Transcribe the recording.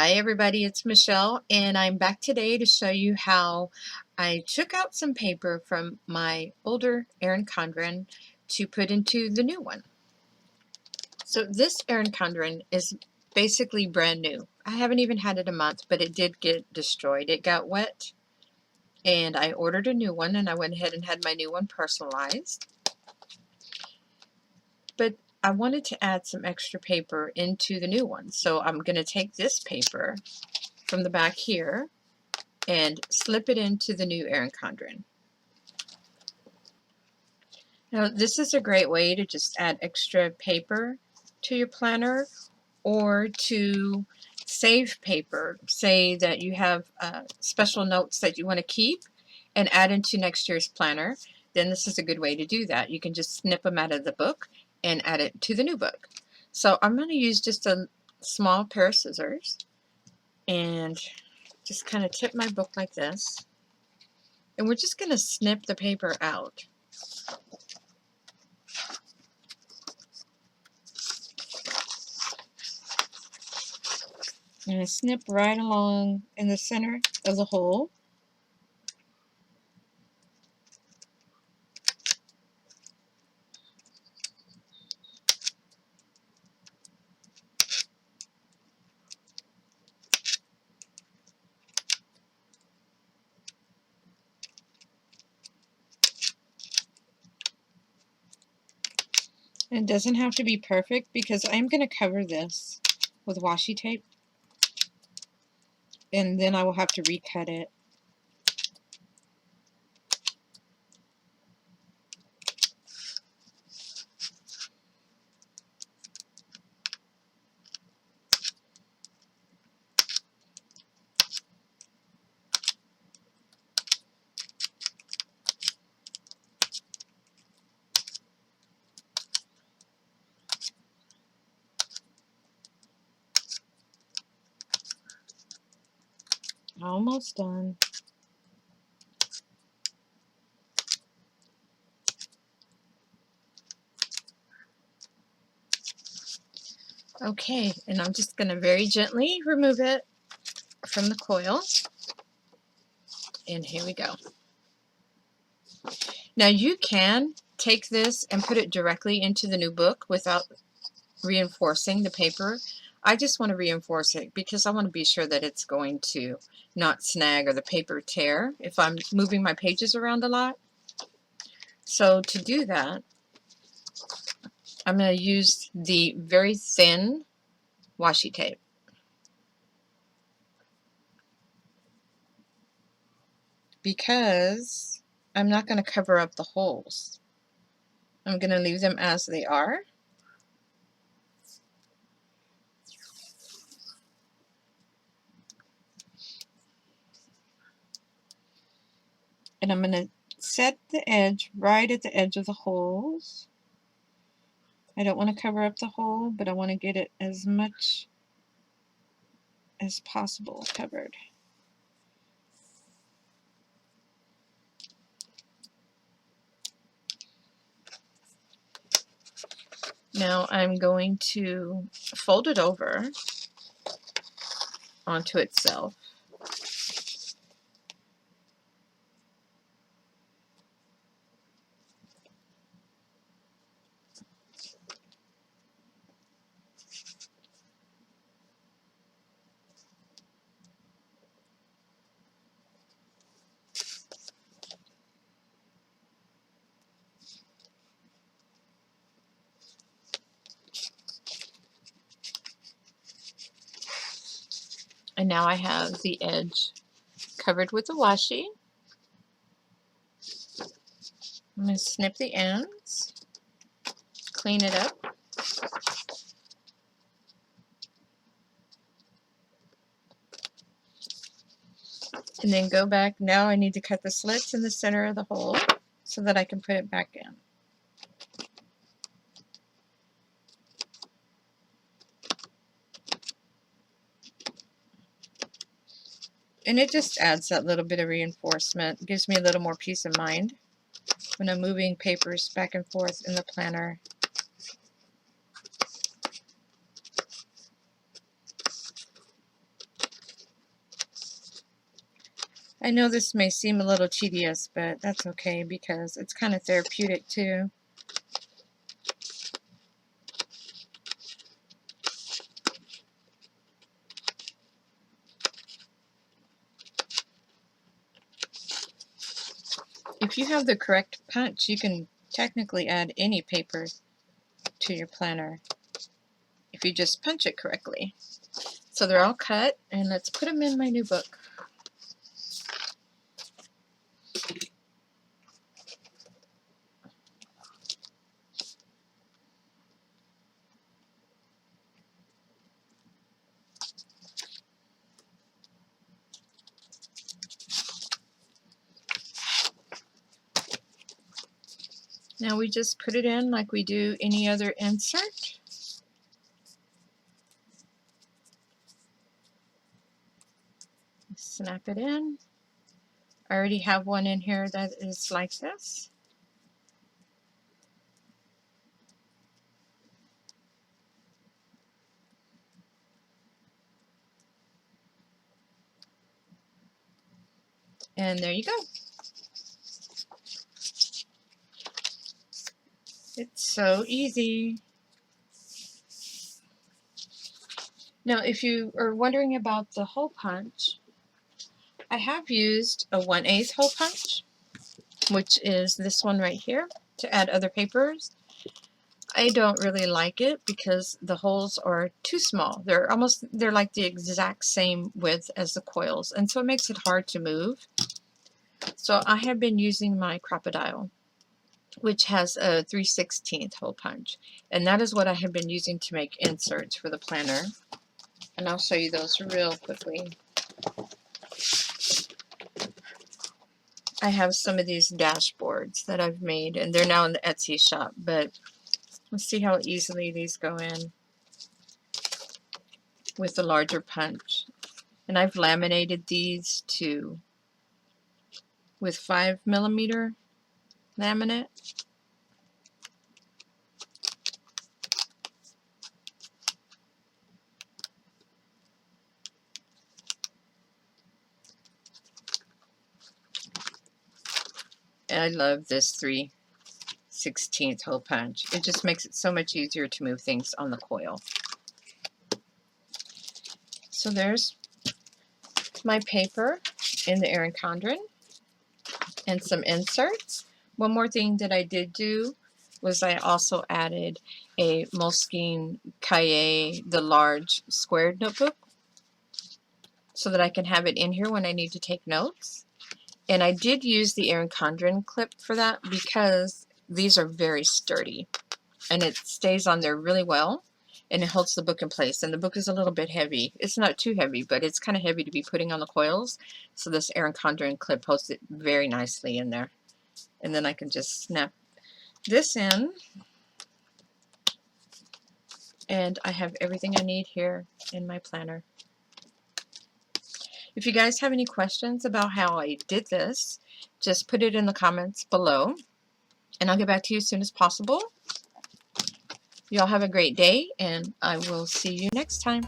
Hi everybody, it's Michelle and I'm back today to show you how I took out some paper from my older Erin Condren to put into the new one. So this Erin Condren is basically brand new. I haven't even had it a month, but it did get destroyed. It got wet and I ordered a new one and I went ahead and had my new one personalized. But I wanted to add some extra paper into the new one. So I'm going to take this paper from the back here and slip it into the new Erin Condren. Now this is a great way to just add extra paper to your planner or to save paper. Say that you have special notes that you want to keep and add into next year's planner, then this is a good way to do that. You can just snip them out of the book and add it to the new book. So I'm going to use just a small pair of scissors and just kind of tip my book like this. And we're just going to snip the paper out. And I snip right along in the center of the hole. It doesn't have to be perfect because I'm going to cover this with washi tape and then I will have to recut it. Almost done. Okay, and I'm just going to very gently remove it from the coil. And here we go. Now you can take this and put it directly into the new book without reinforcing the paper. I just want to reinforce it because I want to be sure that it's going to not snag or the paper tear if I'm moving my pages around a lot. So to do that, I'm going to use the very thin washi tape. Because I'm not going to cover up the holes. I'm going to leave them as they are. And I'm going to set the edge right at the edge of the holes. I don't want to cover up the hole, but I want to get it as much as possible covered. Now I'm going to fold it over onto itself. And now I have the edge covered with the washi. I'm going to snip the ends, clean it up. And then go back. Now I need to cut the slits in the center of the hole so that I can put it back in. And it just adds that little bit of reinforcement. It gives me a little more peace of mind when I'm moving papers back and forth in the planner. I know this may seem a little tedious, but that's okay because it's kind of therapeutic too. If you have the correct punch, you can technically add any paper to your planner if you just punch it correctly. So they're all cut, and let's put them in my new book. Now we just put it in like we do any other insert. Snap it in. I already have one in here that is like this. And there you go. It's so easy. Now, if you are wondering about the hole punch, I have used a 1/8 hole punch, which is this one right here, to add other papers. I don't really like it because the holes are too small. They're like the exact same width as the coils, and so it makes it hard to move. So I have been using my Crocodile, which has a 3/16 hole punch, and that is what I have been using to make inserts for the planner. And I'll show you those real quickly. I have some of these dashboards that I've made, and they're now in the Etsy shop, but let's see how easily these go in with the larger punch. And I've laminated these too with 5mm laminate. And I love this 3/16 hole punch. It just makes it so much easier to move things on the coil. So there's my paper in the Erin Condren and some inserts. One more thing that I did do was I also added a Moleskine Cahier, the large squared notebook, so that I can have it in here when I need to take notes. And I did use the Erin Condren clip for that because these are very sturdy and it stays on there really well and it holds the book in place. And the book is a little bit heavy. It's not too heavy, but it's kind of heavy to be putting on the coils. So this Erin Condren clip holds it very nicely in there. And then I can just snap this in. And I have everything I need here in my planner. If you guys have any questions about how I did this, just put it in the comments below, and I'll get back to you as soon as possible. Y'all have a great day, and I will see you next time.